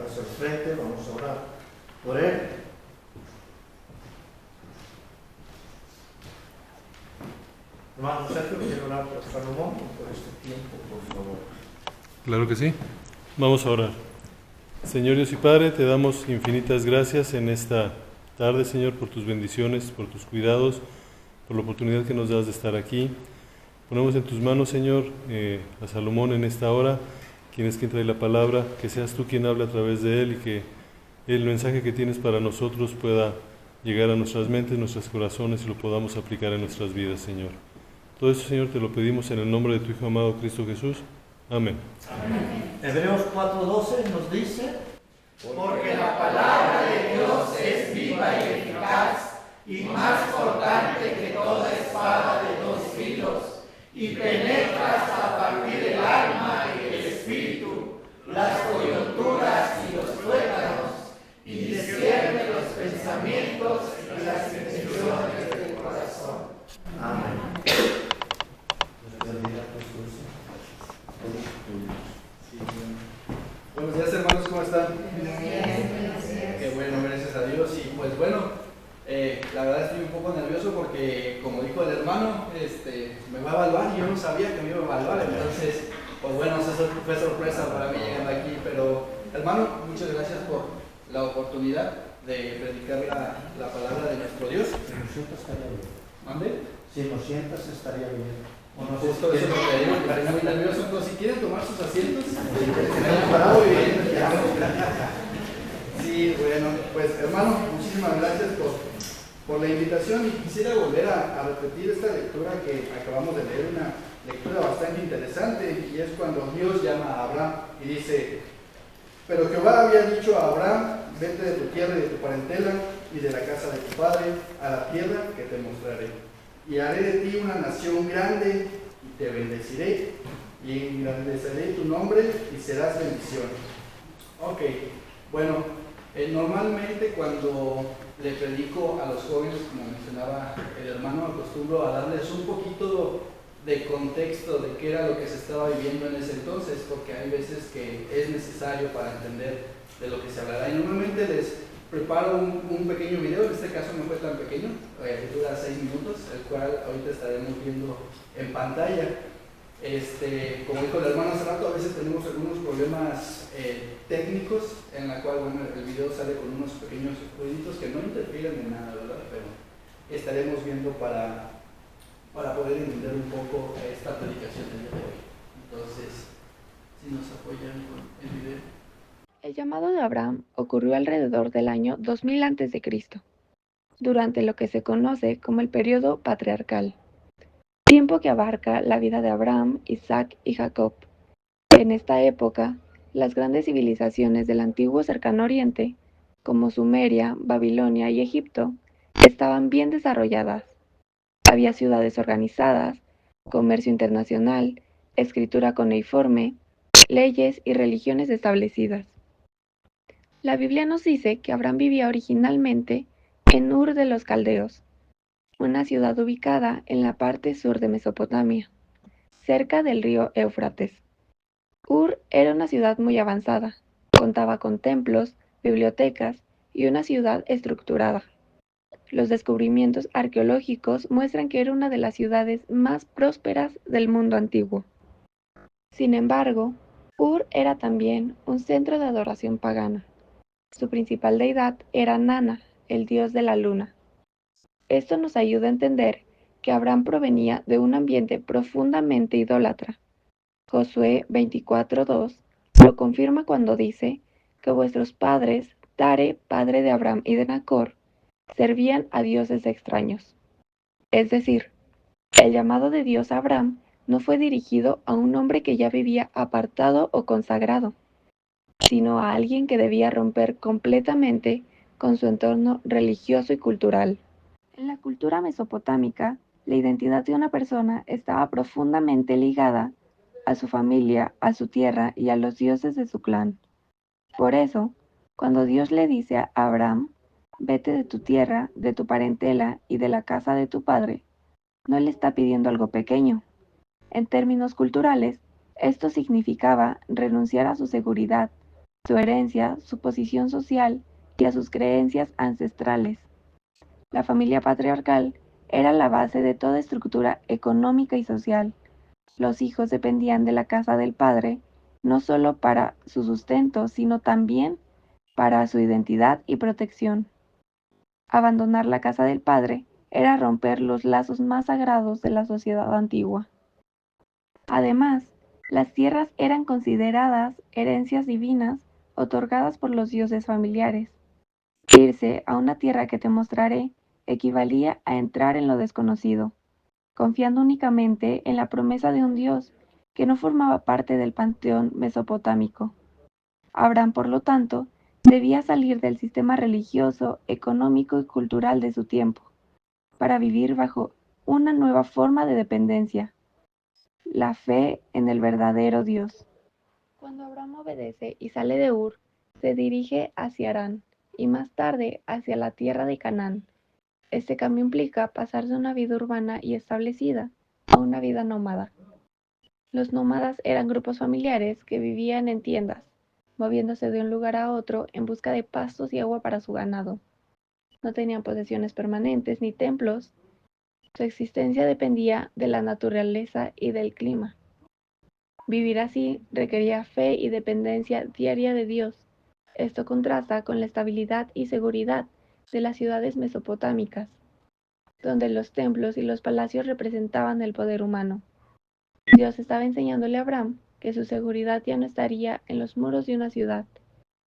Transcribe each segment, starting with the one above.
hacia el frente, vamos a orar por él. Hermano Sergio, quiero orar por Salomón por este tiempo, por favor. Claro que sí. Vamos a orar. Señor Dios y Padre, te damos infinitas gracias en esta tarde, Señor, por tus bendiciones, por tus cuidados, por la oportunidad que nos das de estar aquí. Ponemos en tus manos, Señor, a Salomón en esta hora, quien es quien trae la palabra, que seas tú quien habla a través de él y que el mensaje que tienes para nosotros pueda llegar a nuestras mentes, nuestros corazones y lo podamos aplicar en nuestras vidas, Señor. Todo eso, Señor, te lo pedimos en el nombre de tu Hijo amado, Cristo Jesús. Amén. Amén. Hebreos 4:12 nos dice: porque la palabra de Dios es viva y eficaz, y más cortante que toda espada de dos filos, y penetra hasta partir el alma y el espíritu, las coyunturas y los tuétanos, y discierne los pensamientos y las intenciones del corazón. Amén. Buenos días, hermanos, ¿cómo están? Qué bueno, gracias a Dios. Y pues bueno, la verdad estoy un poco nervioso porque, como dijo el hermano, me va a evaluar y yo no sabía que me iba a evaluar. Entonces, pues bueno, fue sorpresa para mí llegando aquí. Pero, hermano, muchas gracias por la oportunidad de predicar la palabra de nuestro Dios. Si nos sientas estaría bien. ¿Mande? Si nos sientas estaría bien. Bueno, Justo eso es lo que digo, que estoy muy nervioso. Entonces, si quieren tomar sus asientos, muy bien. Sí, bueno, pues hermano, muchísimas gracias por la invitación y quisiera volver a repetir esta lectura que acabamos de leer, una lectura bastante interesante, y es cuando Dios llama a Abraham y dice: pero Jehová había dicho a Abraham, vete de tu tierra y de tu parentela y de la casa de tu padre a la tierra que te mostraré. Y haré de ti una nación grande, y te bendeciré, y engrandeceré tu nombre, y serás bendición. Ok, bueno, normalmente cuando le predico a los jóvenes, como mencionaba el hermano, acostumbro a darles un poquito de contexto de qué era lo que se estaba viviendo en ese entonces, porque hay veces que es necesario para entender de lo que se hablará. Y normalmente les preparo un pequeño video, en este caso no fue tan pequeño, dura 6 minutos, el cual ahorita estaremos viendo en pantalla. Como dijo el hermano hace rato, a veces tenemos algunos problemas técnicos, en la cual, bueno, el video sale con unos pequeños ruiditos que no interfieren en nada, ¿verdad? Pero estaremos viendo para poder entender un poco esta predicación del día de hoy. Entonces, si nos apoyan con el video. El llamado de Abraham ocurrió alrededor del año 2000 a.C., durante lo que se conoce como el período patriarcal, tiempo que abarca la vida de Abraham, Isaac y Jacob. En esta época, las grandes civilizaciones del antiguo Cercano Oriente, como Sumeria, Babilonia y Egipto, estaban bien desarrolladas. Había ciudades organizadas, comercio internacional, escritura cuneiforme, leyes y religiones establecidas. La Biblia nos dice que Abraham vivía originalmente en Ur de los Caldeos, una ciudad ubicada en la parte sur de Mesopotamia, cerca del río Éufrates. Ur era una ciudad muy avanzada, contaba con templos, bibliotecas y una ciudad estructurada. Los descubrimientos arqueológicos muestran que era una de las ciudades más prósperas del mundo antiguo. Sin embargo, Ur era también un centro de adoración pagana. Su principal deidad era Nana, el dios de la luna. Esto nos ayuda a entender que Abraham provenía de un ambiente profundamente idólatra. Josué 24:2 lo confirma cuando dice que vuestros padres, Tare, padre de Abraham y de Nacor, servían a dioses extraños. Es decir, el llamado de Dios a Abraham no fue dirigido a un hombre que ya vivía apartado o consagrado, sino a alguien que debía romper completamente con su entorno religioso y cultural. En la cultura mesopotámica, la identidad de una persona estaba profundamente ligada a su familia, a su tierra y a los dioses de su clan. Por eso, cuando Dios le dice a Abraham, vete de tu tierra, de tu parentela y de la casa de tu padre, no le está pidiendo algo pequeño. En términos culturales, esto significaba renunciar a su seguridad, su herencia, su posición social y a sus creencias ancestrales. La familia patriarcal era la base de toda estructura económica y social. Los hijos dependían de la casa del padre, no solo para su sustento, sino también para su identidad y protección. Abandonar la casa del padre era romper los lazos más sagrados de la sociedad antigua. Además, las tierras eran consideradas herencias divinas otorgadas por los dioses familiares. Irse a una tierra que te mostraré equivalía a entrar en lo desconocido, confiando únicamente en la promesa de un dios que no formaba parte del panteón mesopotámico. Abraham, por lo tanto, debía salir del sistema religioso, económico y cultural de su tiempo, para vivir bajo una nueva forma de dependencia, la fe en el verdadero Dios. Cuando Abraham obedece y sale de Ur, se dirige hacia Harán y más tarde hacia la tierra de Canaán. Este cambio implica pasar de una vida urbana y establecida a una vida nómada. Los nómadas eran grupos familiares que vivían en tiendas, moviéndose de un lugar a otro en busca de pastos y agua para su ganado. No tenían posesiones permanentes ni templos. Su existencia dependía de la naturaleza y del clima. Vivir así requería fe y dependencia diaria de Dios. Esto contrasta con la estabilidad y seguridad de las ciudades mesopotámicas, donde los templos y los palacios representaban el poder humano. Dios estaba enseñándole a Abraham que su seguridad ya no estaría en los muros de una ciudad,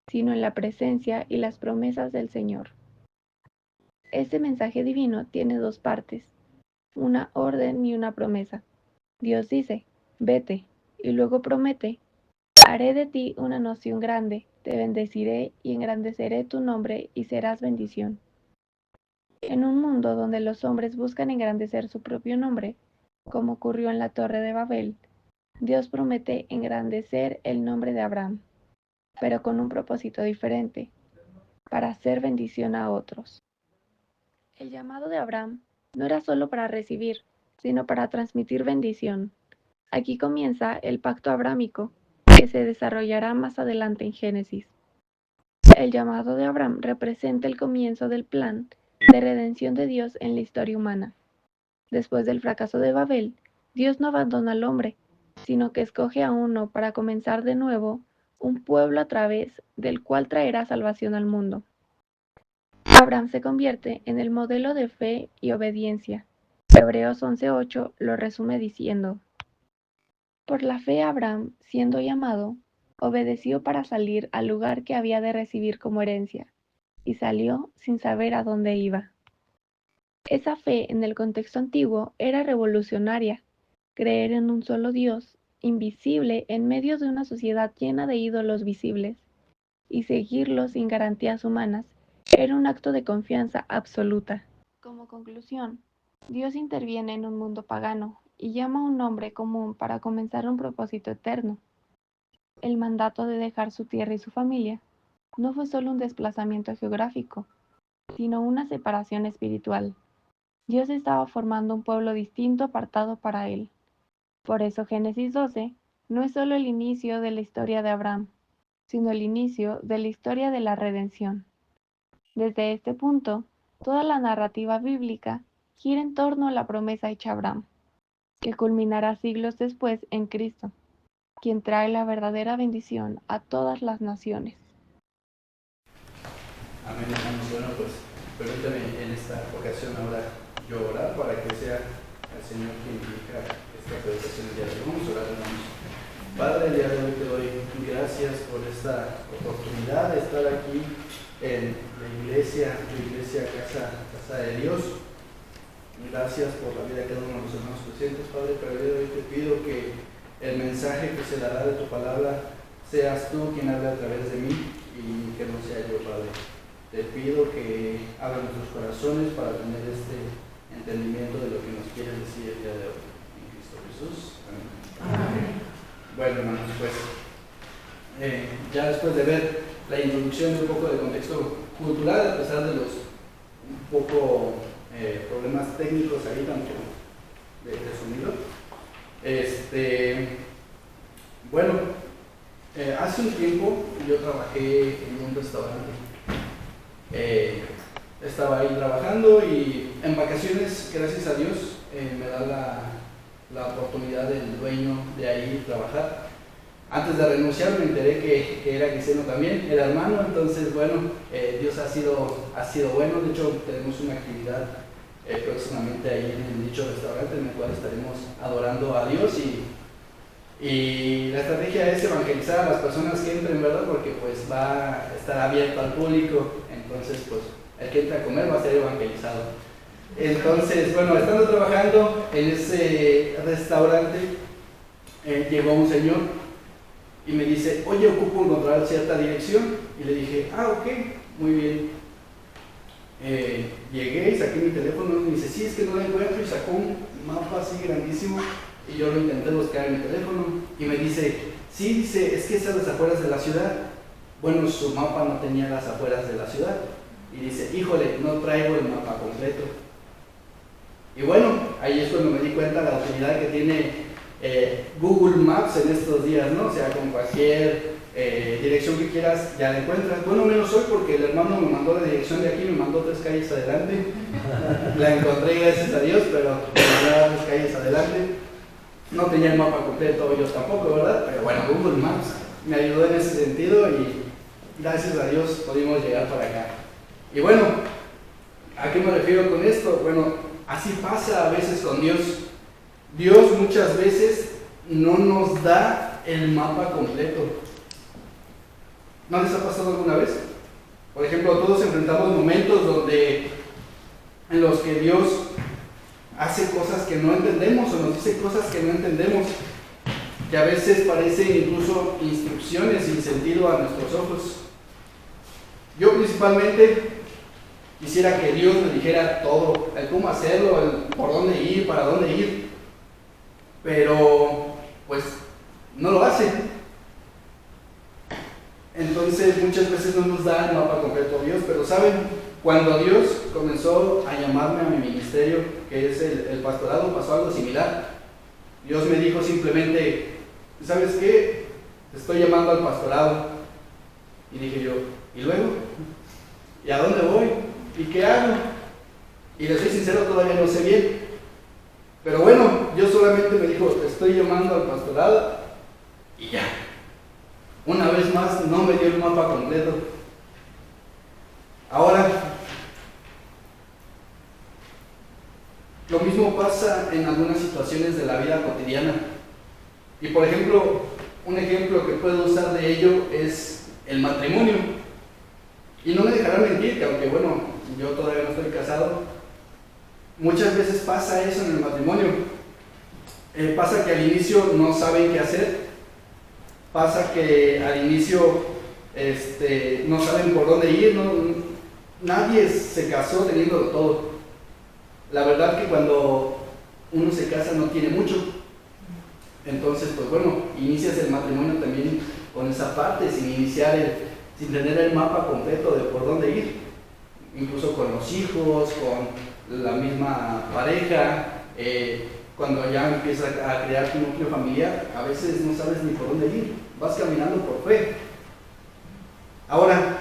sino en la presencia y las promesas del Señor. Este mensaje divino tiene dos partes, una orden y una promesa. Dios dice, vete, y luego promete, haré de ti una nación grande, te bendeciré y engrandeceré tu nombre y serás bendición. En un mundo donde los hombres buscan engrandecer su propio nombre, como ocurrió en la Torre de Babel, Dios promete engrandecer el nombre de Abraham, pero con un propósito diferente, para hacer bendición a otros. El llamado de Abraham no era solo para recibir, sino para transmitir bendición. Aquí comienza el pacto abrámico, que se desarrollará más adelante en Génesis. El llamado de Abraham representa el comienzo del plan de redención de Dios en la historia humana. Después del fracaso de Babel, Dios no abandona al hombre, sino que escoge a uno para comenzar de nuevo un pueblo a través del cual traerá salvación al mundo. Abraham se convierte en el modelo de fe y obediencia. Hebreos 11:8 lo resume diciendo: por la fe Abraham, siendo llamado, obedeció para salir al lugar que había de recibir como herencia, y salió sin saber a dónde iba. Esa fe en el contexto antiguo era revolucionaria. Creer en un solo Dios, invisible en medio de una sociedad llena de ídolos visibles, y seguirlo sin garantías humanas, era un acto de confianza absoluta. Como conclusión, Dios interviene en un mundo pagano y llama a un hombre común para comenzar un propósito eterno. El mandato de dejar su tierra y su familia no fue solo un desplazamiento geográfico, sino una separación espiritual. Dios estaba formando un pueblo distinto apartado para él. Por eso Génesis 12 no es solo el inicio de la historia de Abraham, sino el inicio de la historia de la redención. Desde este punto, toda la narrativa bíblica gira en torno a la promesa hecha a Abraham, que culminará siglos después en Cristo, quien trae la verdadera bendición a todas las naciones. Amén, hermanos. Bueno, pues permítame en esta ocasión ahora yo orar para que sea el Señor quien dirija esta predicación el día de hoy. Vamos a orar, hermanos. Padre, el día de hoy te doy gracias por esta oportunidad de estar aquí en la iglesia, tu iglesia, casa de Dios. Gracias por la vida de cada uno de los hermanos presentes, Padre, pero el día de hoy te pido que el mensaje que se dará de tu palabra seas tú quien habla a través de mí y que no sea yo, Padre. Te pido que abra nuestros corazones para tener este entendimiento de lo que nos quieres decir el día de hoy. En Cristo Jesús. Amén. Amén. Bueno, hermanos, pues ya después de ver la introducción de un poco de contexto cultural, a pesar de los un poco problemas técnicos ahí, tanto de sonido, bueno, Hace un tiempo yo trabajé en un restaurante. Estaba ahí trabajando y en vacaciones, gracias a Dios, me da la oportunidad del dueño de ahí trabajar. Antes de renunciar me enteré que era cristiano también, era hermano, entonces bueno, Dios ha sido bueno. De hecho tenemos una actividad próximamente ahí en dicho restaurante en el cual estaremos adorando a Dios y la estrategia es evangelizar a las personas que entren, ¿verdad? Porque pues va a estar abierto al público, entonces pues el que entra a comer va a ser evangelizado. Entonces, bueno, estando trabajando en ese restaurante, llegó un señor y me dice, oye, ocupo encontrar cierta dirección. Y le dije, ok, muy bien. Llegué y saqué mi teléfono y me dice, sí, es que no la encuentro, y sacó un mapa así grandísimo y yo lo intenté buscar en mi teléfono y me dice, sí, dice, es que es a las afueras de la ciudad. Bueno, su mapa no tenía las afueras de la ciudad y dice, híjole, no traigo el mapa completo. Y bueno, ahí es cuando me di cuenta de la utilidad que tiene Google Maps en estos días, ¿no? O sea, con cualquier dirección que quieras ya la encuentras. Bueno, menos hoy porque el hermano me mandó la dirección de aquí, me mandó 3 calles adelante. La encontré gracias a Dios, pero me mandó 3 calles adelante. No tenía el mapa completo, yo tampoco, ¿verdad? Pero bueno, Google Maps me ayudó en ese sentido y gracias a Dios pudimos llegar para acá. Y bueno, ¿a qué me refiero con esto? Bueno, así pasa a veces con Dios. Dios muchas veces no nos da el mapa completo. ¿No les ha pasado alguna vez? Por ejemplo, todos enfrentamos momentos en los que Dios hace cosas que no entendemos o nos dice cosas que no entendemos, que a veces parecen incluso instrucciones sin sentido a nuestros ojos. Yo principalmente quisiera que Dios me dijera todo, el cómo hacerlo, el por dónde ir, para dónde ir, pero pues no lo hace. Entonces muchas veces no nos da el mapa completo a Dios, pero ¿saben? Cuando Dios comenzó a llamarme a mi ministerio, que es el pastorado, pasó algo similar. Dios me dijo simplemente, ¿sabes qué? Te estoy llamando al pastorado. Y dije yo, ¿y luego? ¿Y a dónde voy? ¿Y qué hago? Y les soy sincero, todavía no sé bien. Pero bueno, Dios solamente me dijo, te estoy llamando al pastorado y ya. Una vez más no me dio el mapa completo. Ahora, lo mismo pasa en algunas situaciones de la vida cotidiana. Y por ejemplo, un ejemplo que puedo usar de ello es el matrimonio. Y no me dejarán mentir que aunque bueno, yo todavía no estoy casado, muchas veces pasa eso en el matrimonio. Pasa que al inicio no saben qué hacer. Pasa que al inicio no saben por dónde ir. Nadie se casó teniéndolo todo. La verdad que cuando uno se casa no tiene mucho. Entonces, pues bueno, inicias el matrimonio también con esa parte, sin tener el mapa completo de por dónde ir. Incluso con los hijos, con la misma pareja, cuando ya empiezas a crear tu núcleo familiar, a veces no sabes ni por dónde ir, vas caminando por fe. Ahora,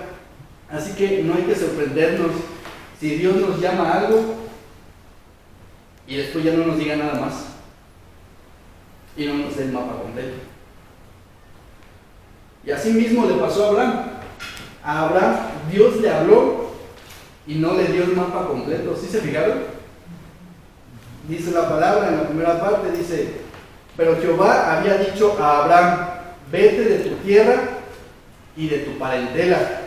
así que no hay que sorprendernos si Dios nos llama a algo y después ya no nos diga nada más y no nos dé el mapa completo. Y así mismo le pasó a Abraham. A Abraham Dios le habló y no le dio el mapa completo. ¿Sí se fijaron? Dice la palabra en la primera parte, dice, pero Jehová había dicho a Abraham, vete de tu tierra y de tu parentela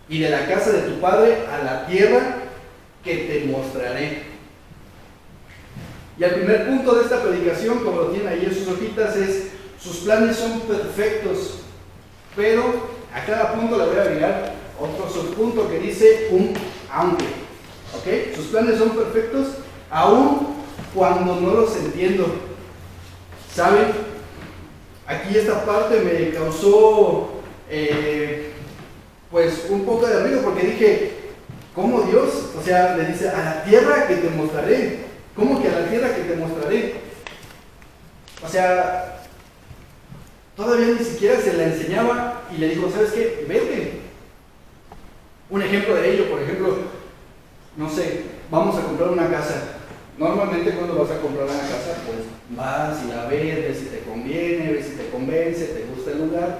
y de la casa de tu padre a la tierra que te mostraré. Y el primer punto de esta predicación, como lo tienen ahí en sus hojitas, es, sus planes son perfectos, pero a cada punto le voy a agregar otro subpunto que dice un aunque. ¿Ok? Sus planes son perfectos, aún cuando no los entiendo. ¿Saben? Aquí esta parte me causó pues un poco de ruido porque dije, ¿cómo Dios? O sea, le dice, a la tierra que te mostraré. ¿Cómo que a la tierra que te mostraré? O sea, todavía ni siquiera se la enseñaba y le dijo, ¿sabes qué? Vete. Un ejemplo de ello, por ejemplo, no sé, vamos a comprar una casa. Normalmente cuando vas a comprar una casa, pues vas y la ves si te conviene, ves si te convence, te gusta el lugar,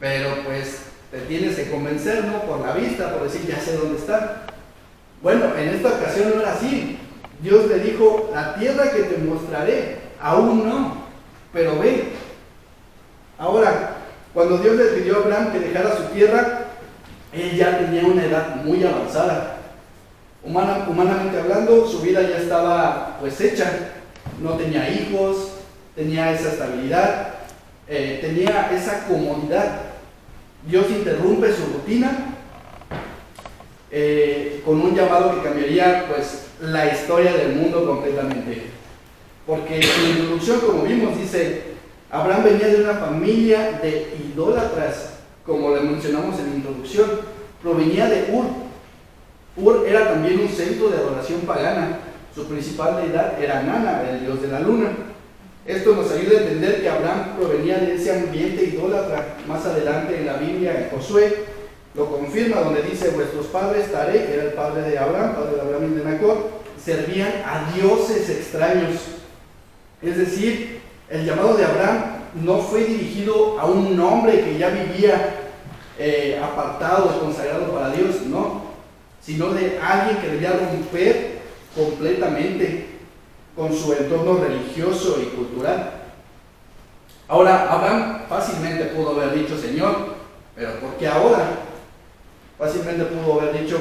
pero pues te tienes que convencer, ¿no? Por la vista, por decir, ya sé dónde está. Bueno, en esta ocasión no era así. Dios le dijo, la tierra que te mostraré, aún no, pero ve. Ahora, cuando Dios le pidió a Abraham que dejara su tierra, él ya tenía una edad muy avanzada. Humanamente hablando, su vida ya estaba pues hecha. No tenía hijos, tenía esa estabilidad, tenía esa comodidad. Dios interrumpe su rutina con un llamado que cambiaría pues la historia del mundo completamente. Porque en la introducción, como vimos, dice, Abraham venía de una familia de idólatras, como le mencionamos en la introducción, provenía de Ur. Ur era también un centro de adoración pagana. Su principal deidad era Nana, el dios de la luna. Esto nos ayuda a entender que Abraham provenía de ese ambiente idólatra. Más adelante en la Biblia, en Josué, lo confirma, donde dice, vuestros padres, Taré, que era el padre de Abraham y de Nacor, servían a dioses extraños. Es decir, el llamado de Abraham no fue dirigido a un hombre que ya vivía apartado, consagrado para Dios, no, sino de alguien que debía romper completamente con su entorno religioso y cultural. Ahora, Abraham fácilmente pudo haber dicho, Señor, pero ¿por qué ahora? Fácilmente pudo haber dicho,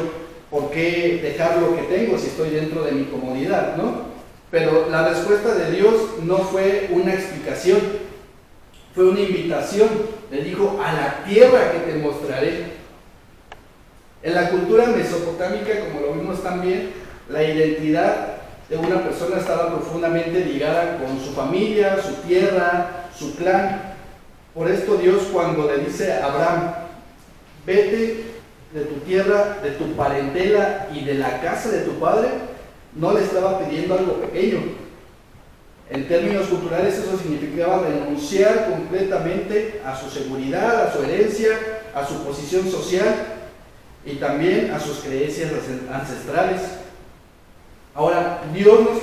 ¿por qué dejar lo que tengo si estoy dentro de mi comodidad, no? Pero la respuesta de Dios no fue una explicación, fue una invitación. Le dijo, a la tierra que te mostraré. En la cultura mesopotámica, como lo vimos también, la identidad de una persona estaba profundamente ligada con su familia, su tierra, su clan. Por esto Dios, cuando le dice a Abraham, vete de tu tierra, de tu parentela y de la casa de tu padre, no le estaba pidiendo algo pequeño. En términos culturales eso significaba renunciar completamente a su seguridad, a su herencia, a su posición social y también a sus creencias ancestrales. Ahora, Dios no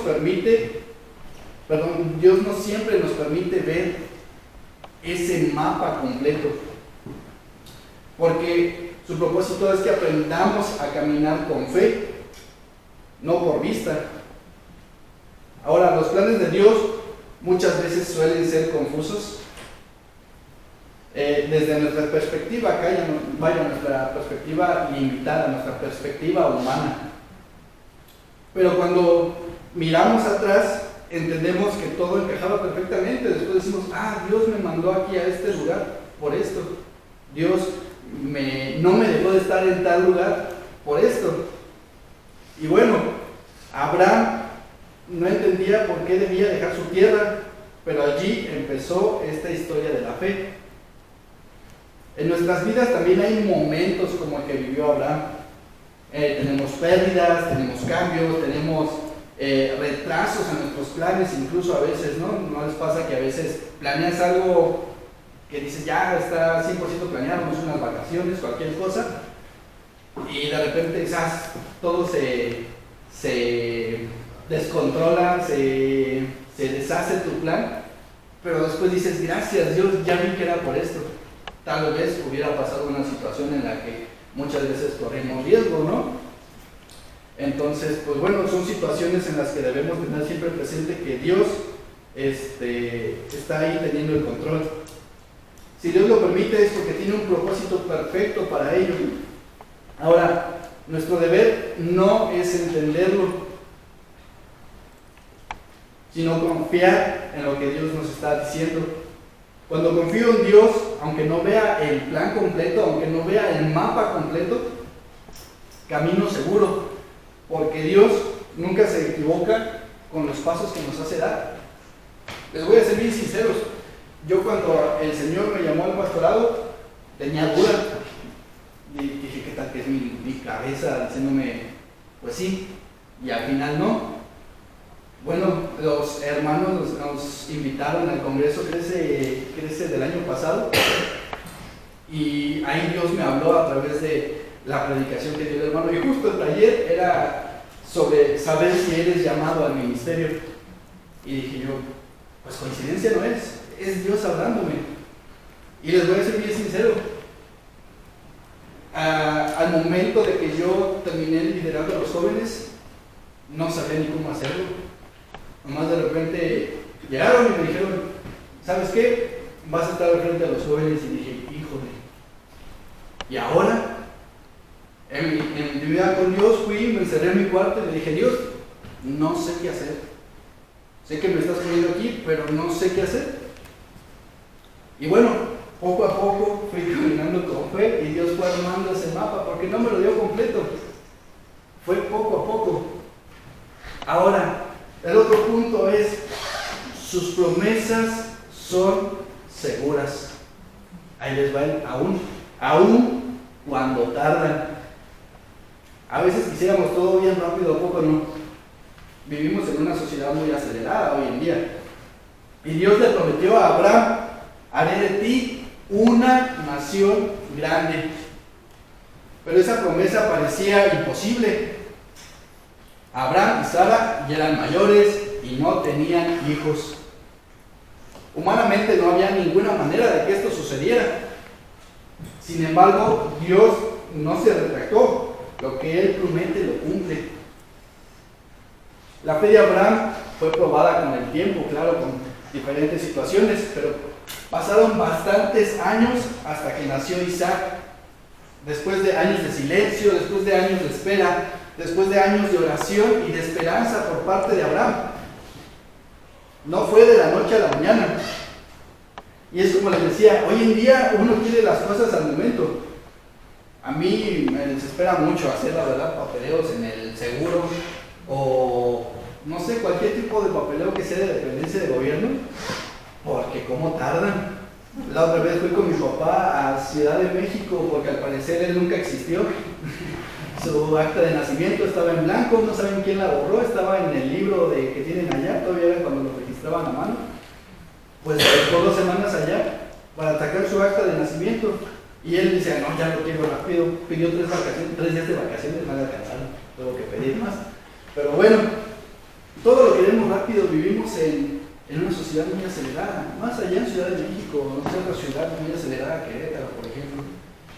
siempre nos permite ver ese mapa completo, porque su propósito es que aprendamos a caminar con fe, no por vista. Ahora, los planes de Dios muchas veces suelen ser confusos. Desde nuestra perspectiva, nuestra perspectiva limitada, nuestra perspectiva humana. Pero cuando miramos atrás, entendemos que todo encajaba perfectamente. Después decimos, Dios me mandó aquí a este lugar por esto. Dios no me dejó de estar en tal lugar por esto. Y bueno, Abraham no entendía por qué debía dejar su tierra, pero allí empezó esta historia de la fe. En nuestras vidas también hay momentos como el que vivió Abraham. Tenemos pérdidas, tenemos cambios, tenemos retrasos en nuestros planes, incluso a veces, ¿no les pasa que a veces planeas algo que dices ya está 100% planeado, no son unas vacaciones, cualquier cosa, y de repente quizás todo se descontrola, se deshace tu plan, pero después dices, gracias Dios, ya vi que era por esto. Tal vez hubiera pasado una situación en la que muchas veces corremos riesgo, ¿no? Entonces, pues bueno, son situaciones en las que debemos tener siempre presente que Dios está ahí teniendo el control. Si Dios lo permite es porque tiene un propósito perfecto para ello. Ahora, nuestro deber no es entenderlo, sino confiar en lo que Dios nos está diciendo. Cuando confío en Dios, aunque no vea el plan completo, aunque no vea el mapa completo, camino seguro, porque Dios nunca se equivoca con los pasos que nos hace dar. Les voy a ser bien sinceros, yo cuando el Señor me llamó al pastorado, tenía duda, y dije, ¿qué tal que es mi cabeza diciéndome, pues sí, y al final no? Bueno, los hermanos nos invitaron al Congreso Crece del año pasado, y ahí Dios me habló a través de la predicación que dio el hermano, y justo el taller era sobre saber si eres llamado al ministerio. Y dije yo, pues coincidencia no es Dios hablándome. Y les voy a ser bien sincero, al momento de que yo terminé liderando a los jóvenes, no sabía ni cómo hacerlo. Nomás de repente llegaron y me dijeron, ¿sabes qué? Vas a estar al frente de los jóvenes. Y dije, híjole, ¿y ahora? En mi intimidad con Dios fui, me encerré en mi cuarto y le dije, Dios, no sé qué hacer. Sé que me estás poniendo aquí, pero no sé qué hacer. Y bueno, poco a poco fui caminando con fe y Dios fue armando ese mapa, porque no me lo dio completo. Fue poco a poco. Ahora, el otro punto es, sus promesas son seguras. Ahí les va el aún cuando tardan. A veces quisiéramos todo bien rápido, ¿a poco no? Vivimos en una sociedad muy acelerada hoy en día. Y Dios le prometió a Abraham, haré de ti una nación grande. Pero esa promesa parecía imposible. Abraham y Sara ya eran mayores y no tenían hijos. Humanamente no había ninguna manera de que esto sucediera. Sin embargo, Dios no se retractó. Lo que Él promete lo cumple. La fe de Abraham fue probada con el tiempo, claro, con diferentes situaciones, pero pasaron bastantes años hasta que nació Isaac. Después de años de silencio, después de años de espera, después de años de oración y de esperanza por parte de Abraham. No fue de la noche a la mañana. Y es como les decía, hoy en día uno quiere las cosas al momento. A mí me desespera mucho hacer, la verdad, papeleos en el seguro o no sé, cualquier tipo de papeleo que sea de dependencia de gobierno, porque cómo tardan. La otra vez fui con mi papá a Ciudad de México porque al parecer él nunca existió. Su acta de nacimiento estaba en blanco, no saben quién la borró, estaba en el libro que tienen allá, todavía era cuando lo registraban a mano. Pues por 2 semanas allá para sacar su acta de nacimiento. Y él dice, no, ya lo quiero rápido. Pidió 3 días de vacaciones, no le alcanzaron, tuvo que pedir más. Pero bueno, todo lo queremos rápido, vivimos en una sociedad muy acelerada, más allá en Ciudad de México, en otra ciudad muy acelerada, Querétaro, por ejemplo.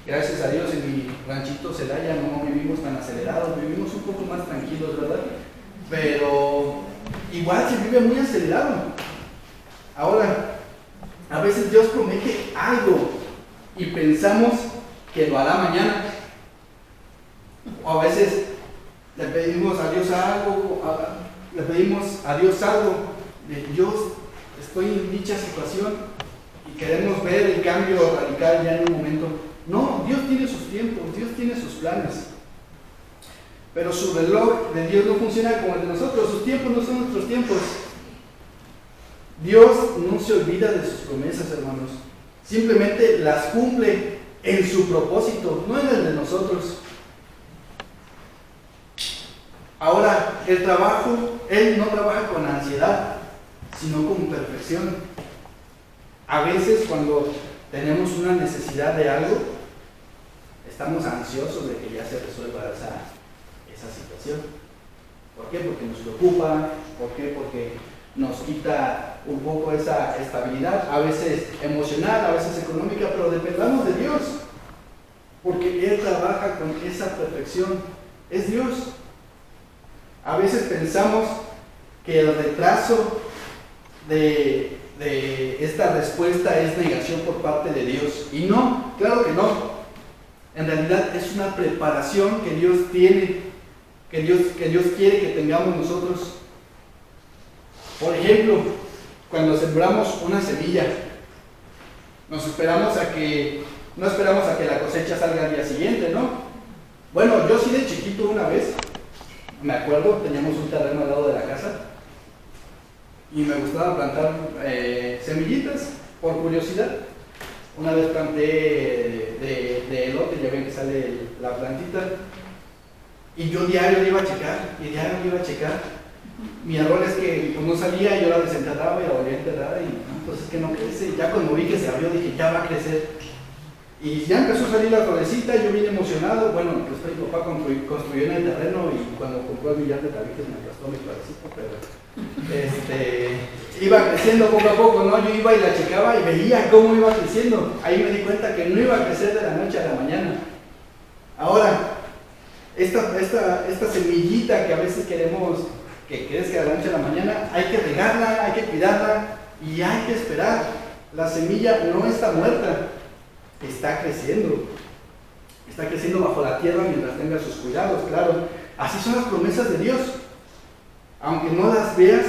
Gracias a Dios en mi ranchito Celaya no vivimos tan acelerados, vivimos un poco más tranquilos, ¿verdad? Pero igual se vive muy acelerado. Ahora, a veces Dios promete algo y pensamos que lo hará mañana. O a veces le pedimos a Dios algo, de Dios, estoy en dicha situación y queremos ver el cambio radical ya en un momento. No, Dios tiene sus tiempos, Dios tiene sus planes. Pero su reloj de Dios no funciona como el de nosotros, sus tiempos no son nuestros tiempos. Dios no se olvida de sus promesas, hermanos. Simplemente las cumple en su propósito, no en el de nosotros. Ahora, el trabajo, Él no trabaja con ansiedad, sino con perfección. A veces cuando tenemos una necesidad de algo, estamos ansiosos de que ya se resuelva esa situación. ¿Por qué? Porque nos preocupa. ¿Por qué? Porque nos quita un poco esa estabilidad, a veces emocional, a veces económica, pero dependamos de Dios, porque Él trabaja con esa perfección, es Dios. A veces pensamos que el retraso de esta respuesta es negación por parte de Dios, y no, claro que no. En realidad es una preparación que Dios tiene, que Dios quiere que tengamos nosotros. Por ejemplo, cuando sembramos una semilla, no esperamos a que la cosecha salga al día siguiente, ¿no? Bueno, yo sí de chiquito una vez, me acuerdo, teníamos un terreno al lado de la casa y me gustaba plantar semillitas por curiosidad. Una vez planté de elote, ya ven que sale la plantita, y yo diario le iba a checar, Mi error es que pues, no salía, yo la desenterraba y la volvía a enterrar y pues es que no crece. Ya cuando vi que se abrió dije, ya va a crecer. Y ya empezó a salir la florecita, yo bien emocionado. Bueno, pues mi papá construyó en el terreno y cuando compró el millar de tabiques me gastó mi florecita, pero iba creciendo poco a poco, ¿no? Yo iba y la checaba y veía cómo iba creciendo. Ahí me di cuenta que no iba a crecer de la noche a la mañana. Ahora, esta semillita que a veces queremos que crezca de la noche a la mañana, hay que regarla, hay que cuidarla y hay que esperar. La semilla no está muerta, está creciendo bajo la tierra mientras tenga sus cuidados, claro. Así son las promesas de Dios. Aunque no las veas,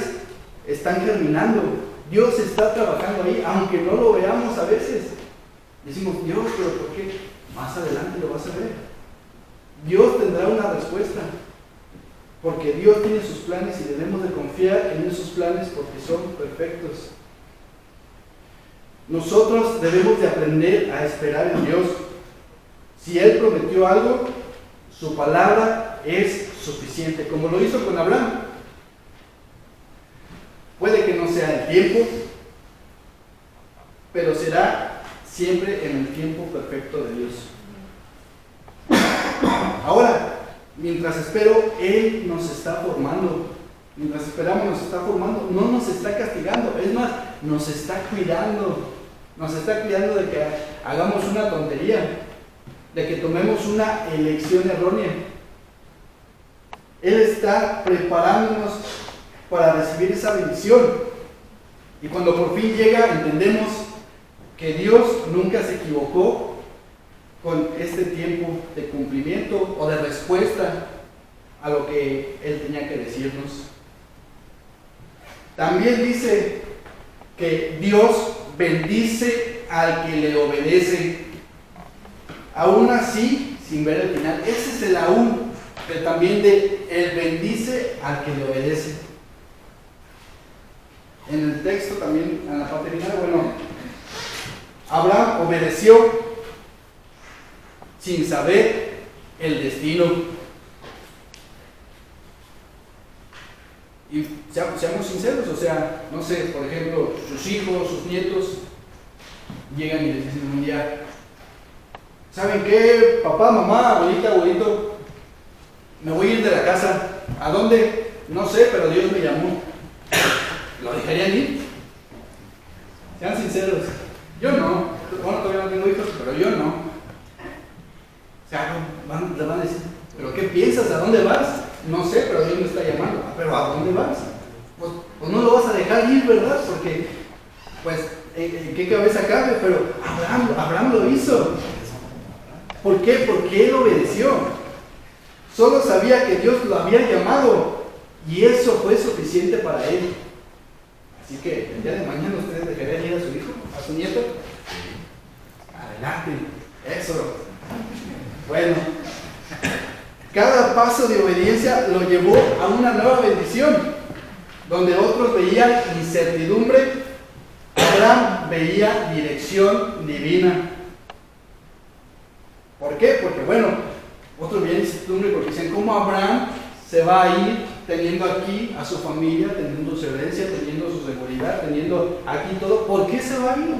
están germinando. Dios está trabajando ahí, aunque no lo veamos a veces. Decimos, Dios, pero ¿por qué? Más adelante lo vas a ver. Dios tendrá una respuesta, porque Dios tiene sus planes y debemos de confiar en esos planes porque son perfectos. Nosotros debemos de aprender a esperar en Dios. Si Él prometió algo, su palabra es suficiente, como lo hizo con Abraham. Puede que no sea el tiempo, pero será siempre en el tiempo perfecto de Dios. Ahora, mientras espero, Él nos está formando. Mientras esperamos, nos está formando. No nos está castigando. Es más, nos está cuidando. Nos está cuidando de que hagamos una tontería, de que tomemos una elección errónea. Él está preparándonos para recibir esa bendición. Y cuando por fin llega, entendemos que Dios nunca se equivocó con este tiempo de cumplimiento o de respuesta a lo que Él tenía que decirnos. También dice que Dios bendice al que le obedece. Aún así, sin ver el final, ese es el aún, pero también de Él bendice al que le obedece. En el texto también, en la parte final, bueno, Abraham obedeció sin saber el destino. Y seamos sinceros, o sea, no sé, por ejemplo, sus hijos, sus nietos, llegan y les dicen un día, ¿saben qué? Papá, mamá, abuelita, abuelito, me voy a ir de la casa. ¿A dónde? No sé, pero Dios me llamó. ¿Lo dejarían ir? Sean sinceros. Yo no. Bueno, todavía no tengo hijos, pero yo no. O sea, le van a decir, ¿pero qué piensas? ¿A dónde vas? No sé, pero Dios me está llamando. ¿Pero a dónde vas? Pues no lo vas a dejar ir, ¿verdad? Porque, pues, ¿en qué cabeza cabe? Pero Abraham lo hizo. ¿Por qué? Porque él obedeció. Solo sabía que Dios lo había llamado y eso fue suficiente para él. Así que el día de mañana ustedes dejarían ir a su hijo, a su nieto. Adelante, eso. Bueno, cada paso de obediencia lo llevó a una nueva bendición. Donde otros veían incertidumbre, Abraham veía dirección divina. ¿Por qué? Porque bueno, otros veían incertidumbre porque decían, ¿cómo Abraham se va a ir teniendo aquí a su familia, teniendo su herencia, teniendo su seguridad, teniendo aquí todo? ¿Por qué se va a ir?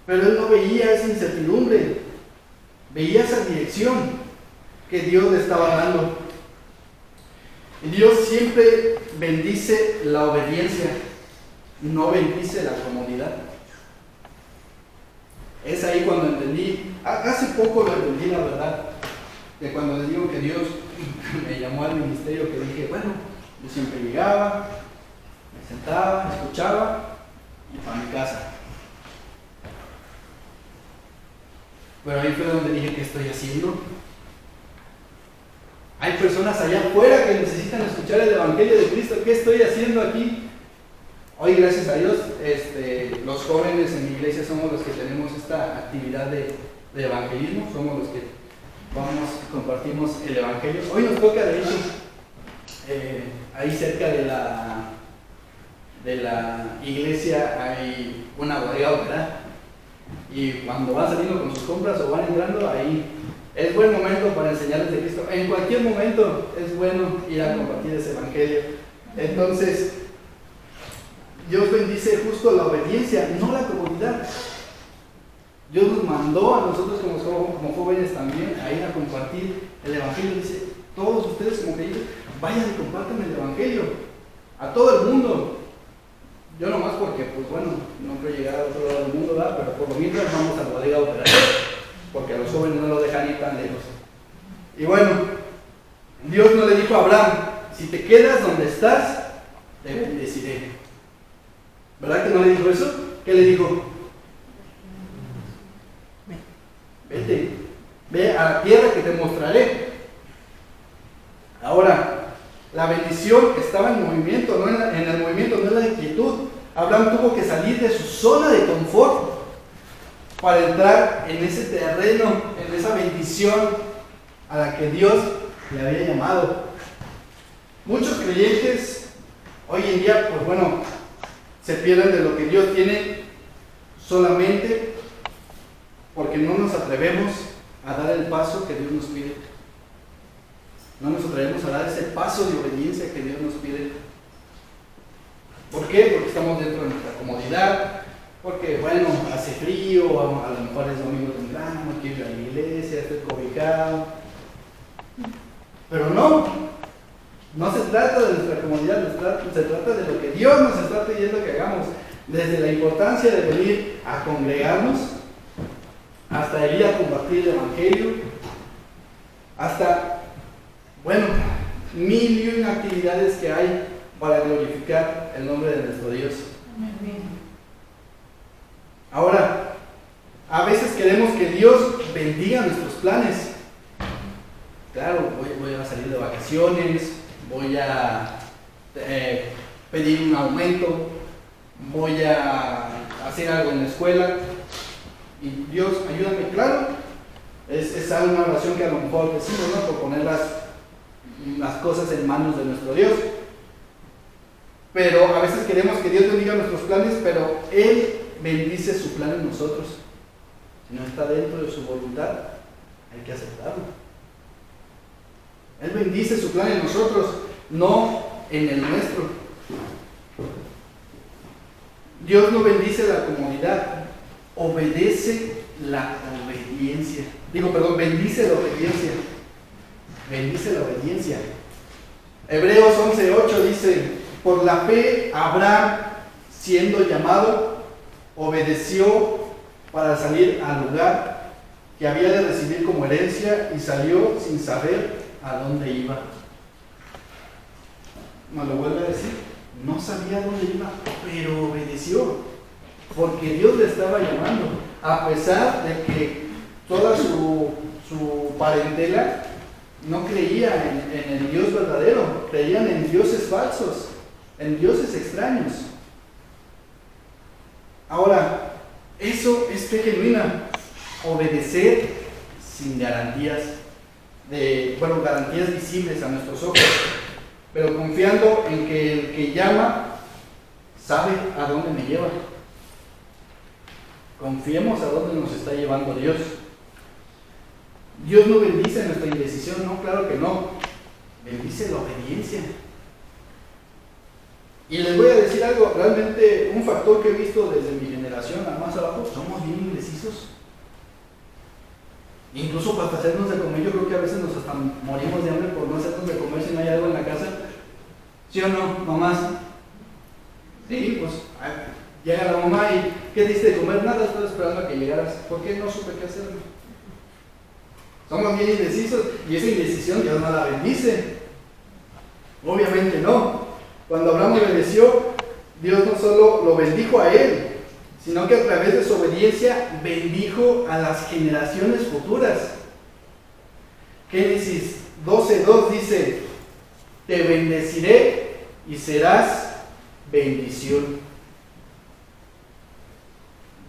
Pero él no veía esa incertidumbre, veía esa dirección que Dios le estaba dando. Y Dios siempre bendice la obediencia, no bendice la comodidad. Es ahí cuando entendí, hace poco lo entendí la verdad, que cuando les digo que Dios me llamó al ministerio, que dije, bueno, yo siempre llegaba, me sentaba, escuchaba y para mi casa. Pero ahí fue donde dije, ¿qué estoy haciendo? Hay personas allá afuera que necesitan escuchar el Evangelio de Cristo. ¿Qué estoy haciendo aquí? Hoy, gracias a Dios, los jóvenes en mi iglesia somos los que tenemos esta actividad de evangelismo. Somos los que compartimos el Evangelio. Hoy nos toca, de hecho, ahí cerca de la iglesia hay una bodega, ¿verdad? Y cuando van saliendo con sus compras o van entrando, ahí es buen momento para enseñarles de Cristo. En cualquier momento es bueno ir a compartir ese evangelio. Entonces, Dios bendice justo la obediencia, no la comodidad. Dios nos mandó a nosotros como jóvenes también a ir a compartir el evangelio. Dice, todos ustedes como creyentes, vayan y compartan el evangelio a todo el mundo. Yo nomás porque, pues bueno, no quiero llegar a otro lado del mundo, ¿verdad? Pero por lo mientras vamos a la bodega operaria, porque a los jóvenes no los dejan ir tan lejos. Y bueno, Dios no le dijo a Abraham, si te quedas donde estás, te bendeciré. ¿Verdad que no le dijo eso? ¿Qué le dijo? Vete, ve a la tierra que te mostraré. Ahora, la bendición estaba en movimiento, no en el movimiento, no en la inquietud. Abraham tuvo que salir de su zona de confort para entrar en ese terreno, en esa bendición a la que Dios le había llamado. Muchos creyentes hoy en día, pues bueno, se pierden de lo que Dios tiene solamente porque no nos atrevemos a dar el paso que Dios nos pide. No nos atrevemos a dar ese paso de obediencia que Dios nos pide. ¿Por qué? Porque estamos dentro de nuestra comodidad, porque bueno, hace frío, a lo mejor es domingo temprano, no quiero ir a la iglesia, estoy cobijado. Pero no se trata de nuestra comodidad, se trata de lo que Dios nos está pidiendo que hagamos. Desde la importancia de venir a congregarnos, hasta ir a compartir el evangelio, hasta, bueno, mil y una actividades que hay para glorificar el nombre de nuestro Dios. Ahora, a veces queremos que Dios bendiga nuestros planes. Claro, voy a salir de vacaciones, voy a pedir un aumento, voy a hacer algo en la escuela. Y Dios, ayúdame, claro, es una oración que a lo mejor decimos, ¿no? Por poner las cosas en manos de nuestro Dios. Pero a veces queremos que Dios bendiga nuestros planes, pero Él bendice su plan en nosotros. Si no está dentro de su voluntad, hay que aceptarlo. Él bendice su plan en nosotros, no en el nuestro. Dios no bendice la comodidad, obedece la obediencia. Bendice la obediencia. Bendice la obediencia. Hebreos 11:8 dice, por la fe Abraham, siendo llamado, obedeció para salir al lugar que había de recibir como herencia y salió sin saber a dónde iba. ¿Me lo vuelve a decir? No sabía a dónde iba, pero obedeció, porque Dios le estaba llamando, a pesar de que toda su parentela no creía en el Dios verdadero, creían en dioses falsos, en dioses extraños. Ahora, eso es fe genuina, obedecer sin garantías, garantías visibles a nuestros ojos, pero confiando en que el que llama sabe a dónde me lleva. Confiemos a dónde nos está llevando Dios. Dios no bendice nuestra indecisión, no, claro que no. Bendice la obediencia. Y les voy a decir algo, realmente un factor que he visto desde mi generación a más abajo, somos bien indecisos. Incluso para hacernos de comer, yo creo que a veces nos hasta morimos de hambre por no hacernos de comer si no hay algo en la casa. ¿Sí o no, mamás? Sí, pues llega la mamá y ¿qué diste de comer? Nada, estaba esperando a que llegaras. ¿Por qué no supe qué hacer? Somos bien indecisos y esa indecisión Dios no la bendice. Obviamente no. Cuando Abraham obedeció, Dios no solo lo bendijo a él, sino que a través de su obediencia bendijo a las generaciones futuras. Génesis 12:2 dice, te bendeciré y serás bendición.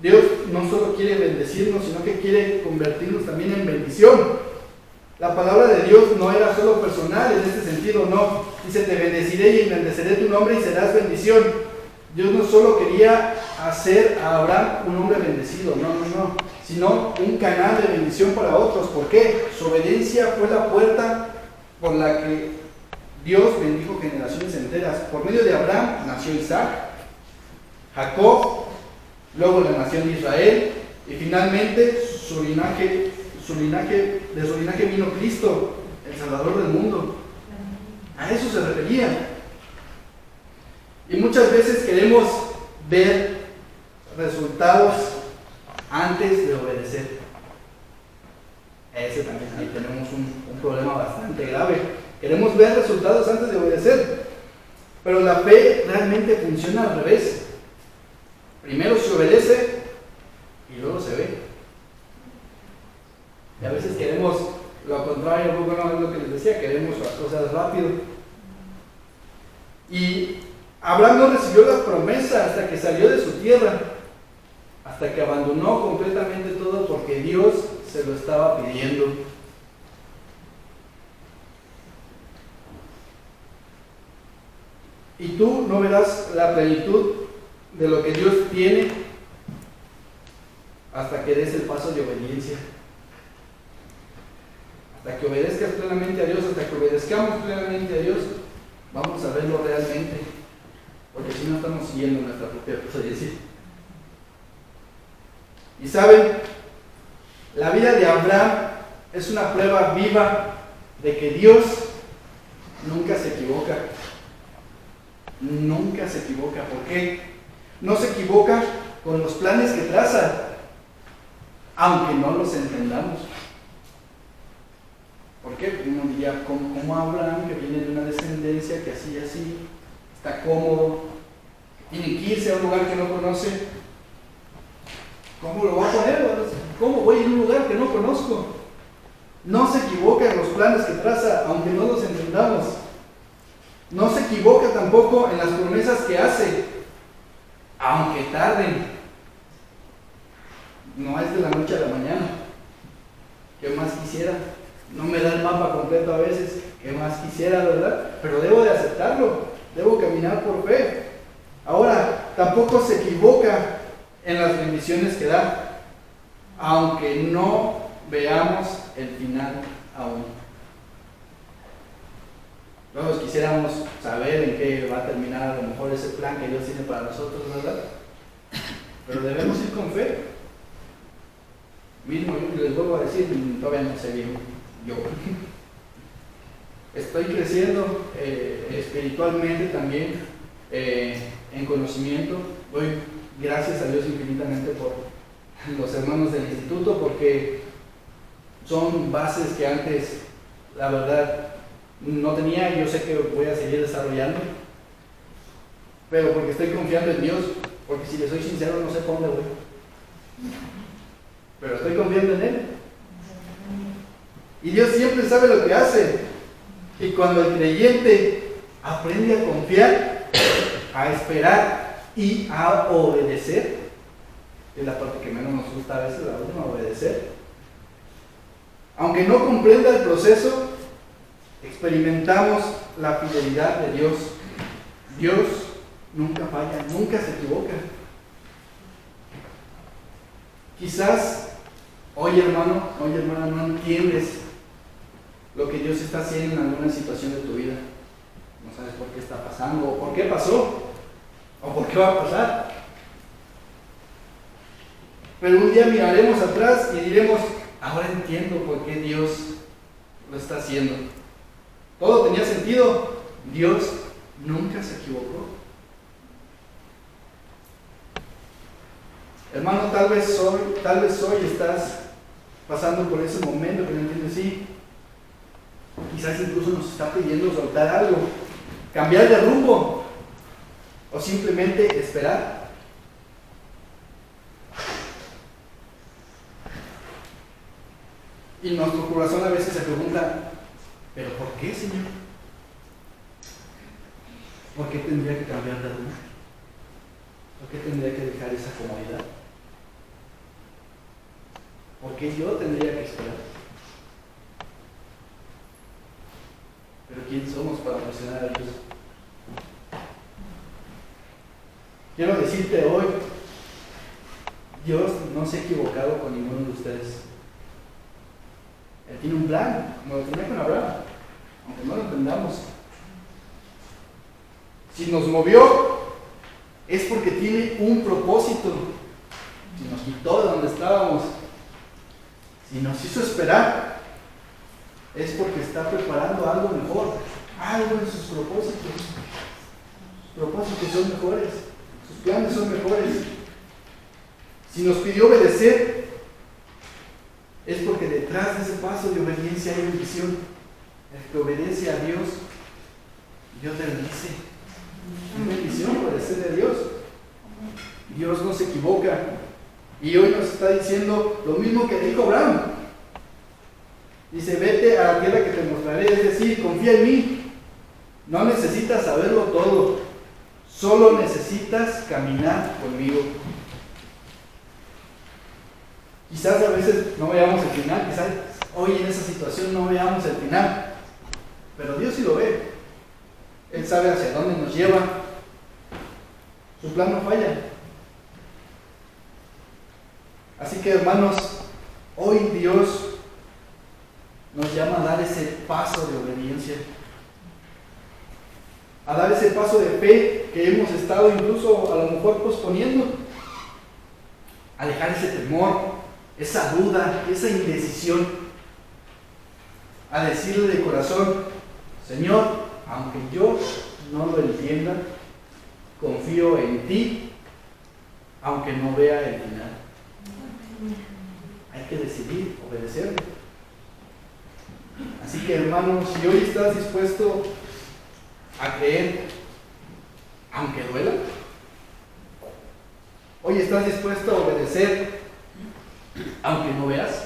Dios no solo quiere bendecirnos, sino que quiere convertirnos también en bendición. La palabra de Dios no era solo personal en este sentido, no. Dice, te bendeciré y engrandeceré tu nombre y serás bendición. Dios no solo quería hacer a Abraham un hombre bendecido, no, sino un canal de bendición para otros. ¿Por qué? Su obediencia fue la puerta por la que Dios bendijo generaciones enteras. Por medio de Abraham nació Isaac, Jacob, luego la nación de Israel, y finalmente de su linaje vino Cristo, el Salvador del mundo. A eso se refería. Y muchas veces queremos ver resultados antes de obedecer. Ese también, ahí tenemos un problema bastante grave. Queremos ver resultados antes de obedecer. Pero la fe realmente funciona al revés. Primero se obedece y luego se ve. Y a veces queremos lo contrario, bueno, es lo que les decía, queremos las cosas rápido. Y Abraham no recibió la promesa hasta que salió de su tierra, hasta que abandonó completamente todo porque Dios se lo estaba pidiendo. Y tú no verás la plenitud de lo que Dios tiene hasta que des el paso de obediencia. Hasta que obedezcas plenamente a Dios, hasta que obedezcamos plenamente a Dios, vamos a verlo realmente. Porque si no estamos siguiendo nuestra propia obediencia. Y saben, la vida de Abraham es una prueba viva de que Dios nunca se equivoca. Nunca se equivoca. ¿Por qué? No se equivoca con los planes que traza, aunque no los entendamos. ¿Por qué? Uno diría, como Abraham, que viene de una descendencia que así y así, está cómodo, tiene que irse a un lugar que no conoce. ¿Cómo lo va a poner? ¿Cómo voy a un lugar que no conozco? No se equivoca en los planes que traza, aunque no los entendamos. No se equivoca tampoco en las promesas que hace, aunque tarden. No es de la noche a la mañana. ¿Qué más quisiera? No me da el mapa completo a veces. ¿Qué más quisiera, verdad? Pero debo de aceptarlo. Debo caminar por fe. Ahora, tampoco se equivoca en las bendiciones que da, aunque no veamos el final aún. Todos quisiéramos saber en qué va a terminar a lo mejor ese plan que Dios tiene para nosotros, ¿verdad? Pero debemos ir con fe. Mismo yo les vuelvo a decir, todavía no sé bien yo. Estoy creciendo espiritualmente también, en conocimiento. Doy gracias a Dios infinitamente por los hermanos del instituto, porque son bases que antes, la verdad, no tenía. Yo sé que voy a seguir desarrollando, pero porque estoy confiando en Dios, porque si les soy sincero no sé por dónde voy, pero estoy confiando en Él. Y Dios siempre sabe lo que hace. Y cuando el creyente aprende a confiar, a esperar y a obedecer, es la parte que menos nos gusta a veces, la última, obedecer. Aunque no comprenda el proceso, experimentamos la fidelidad de Dios. Dios nunca falla, nunca se equivoca. Quizás hoy, hermano, hoy, hermana, no entiendes lo que Dios está haciendo en alguna situación de tu vida. No sabes por qué está pasando, o por qué pasó, o por qué va a pasar. Pero un día miraremos atrás y diremos, ahora entiendo por qué Dios lo está haciendo. Todo tenía sentido. Dios nunca se equivocó. Hermano, tal vez hoy estás pasando por ese momento que no entiendes. Sí, quizás incluso nos está pidiendo soltar algo, cambiar de rumbo, o simplemente esperar. Y nuestro corazón a veces se pregunta, ¿pero por qué, Señor? ¿Por qué tendría que cambiar de rumbo? ¿Por qué tendría que dejar esa comodidad? ¿Por qué yo tendría que esperar? Pero ¿quién somos para presionar a Dios? Quiero decirte hoy, Dios no no se ha equivocado con ninguno de ustedes. Él tiene un plan, como lo tenía con Abraham, aunque no lo entendamos. Si nos movió, es porque tiene un propósito. Si nos quitó de donde estábamos, si nos hizo esperar, es porque está preparando algo mejor, algo en sus propósitos. Sus propósitos son mejores, sus planes son mejores. Si nos pidió obedecer, es porque detrás de ese paso de obediencia hay bendición. El que obedece a Dios, Dios le bendice. Es bendición obedecer a Dios. Dios no se equivoca. Y hoy nos está diciendo lo mismo que dijo Abraham. Dice, vete a la tierra que te mostraré, es decir, confía en mí. No necesitas saberlo todo, solo necesitas caminar conmigo. Quizás a veces no veamos el final, quizás hoy en esa situación no veamos el final, pero Dios sí lo ve. Él sabe hacia dónde nos lleva. Su plan no falla. Así que, hermanos, hoy Dios nos llama a dar ese paso de obediencia, a dar ese paso de fe que hemos estado incluso a lo mejor posponiendo, a dejar ese temor, esa duda, esa indecisión, a decirle de corazón, Señor, aunque yo no lo entienda, confío en ti, aunque no vea el final. Hay que decidir obedecerle. Así que, hermanos, si hoy estás dispuesto a creer, aunque duela, hoy estás dispuesto a obedecer, aunque no veas,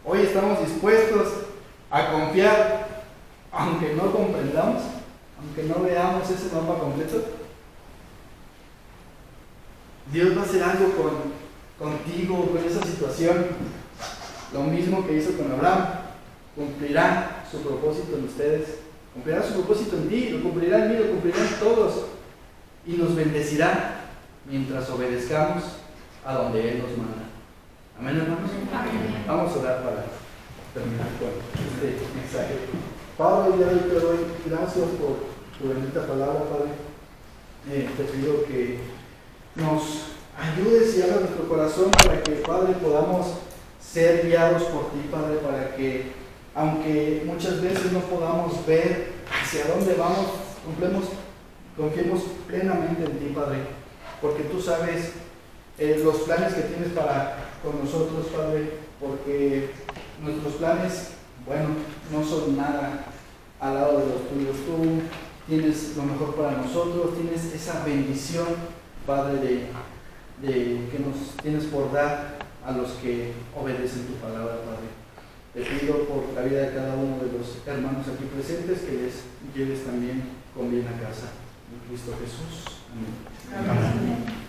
hoy estamos dispuestos a confiar, aunque no comprendamos, aunque no veamos ese mapa completo. Dios va a hacer algo contigo, con esa situación. Lo mismo que hizo con Abraham. Cumplirá su propósito en ustedes. Cumplirá su propósito en ti, lo cumplirá en mí, lo cumplirá en todos. Y nos bendecirá mientras obedezcamos a donde Él nos manda. Amén, hermanos. Amén. Vamos a orar para terminar con este mensaje. Padre, ya te doy gracias por tu bendita palabra, Padre. Te pido que nos ayudes y abras nuestro corazón para que, Padre, podamos ser guiados por ti, Padre, para que, aunque muchas veces no podamos ver hacia dónde vamos, confiemos plenamente en ti, Padre, porque tú sabes los planes que tienes con nosotros, Padre, porque nuestros planes, bueno, no son nada al lado de los tuyos. Tú tienes lo mejor para nosotros, tienes esa bendición, Padre, que nos tienes por dar a los que obedecen tu palabra, Padre. Te pido por la vida de cada uno de los hermanos aquí presentes que les lleves también con bien a casa. En Cristo Jesús. Amén. Amén.